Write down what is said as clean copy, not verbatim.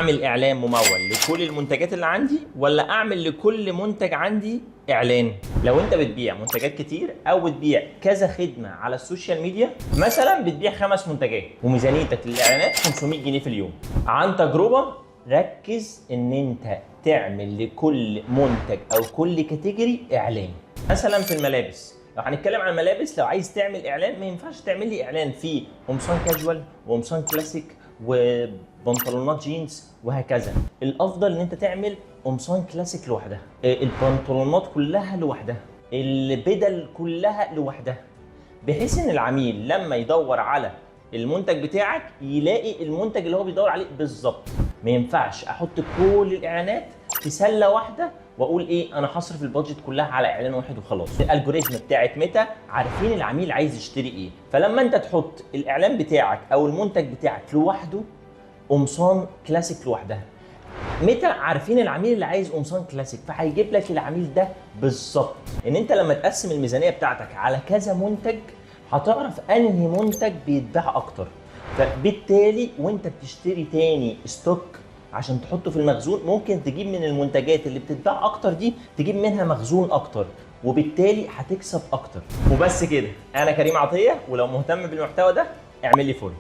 اعمل اعلان ممول لكل المنتجات اللي عندي ولا اعمل لكل منتج عندي اعلان؟ لو انت بتبيع منتجات كتير او بتبيع كذا خدمه على السوشيال ميديا، مثلا بتبيع 5 منتجات وميزانيتك للاعلانات 500 جنيه في اليوم، عن تجربه ركز ان انت تعمل لكل منتج او كل كاتيجوري اعلان. مثلا في الملابس، لو هنتكلم عن الملابس، لو عايز تعمل اعلان ما ينفعش تعمل لي اعلان في قمصان كاجوال وقمصان كلاسيك وبنطلونات جينز وهكذا. الافضل ان انت تعمل قمصان كلاسيك لوحدها، البنطلونات كلها لوحدها، البدل كلها لوحدها، بحيث ان العميل لما يدور على المنتج بتاعك يلاقي المنتج اللي هو بيدور عليه بالظبط. ما ينفعش احط كل الاعلانات في سله واحده واقول ايه انا هصرف البادجت كلها على اعلان واحد وخلاص. الالجوريزم بتاعت ميتا عارفين العميل عايز يشتري ايه، فلما انت تحط الاعلان بتاعك او المنتج بتاعك لوحده، قمصان كلاسيك لوحدها، ميتا عارفين العميل اللي عايز قمصان كلاسيك، فهيجيب لك العميل ده بالظبط. ان انت لما تقسم الميزانيه بتاعتك على كذا منتج هتعرف انهي منتج بيتباع اكتر، فبالتالي وانت بتشتري تاني ستوك عشان تحطه في المخزون ممكن تجيب من المنتجات اللي بتتباع اكتر دي تجيب منها مخزون اكتر، وبالتالي هتكسب اكتر. وبس كده، انا كريم عطيه، ولو مهتم بالمحتوى ده اعمل لي فولو.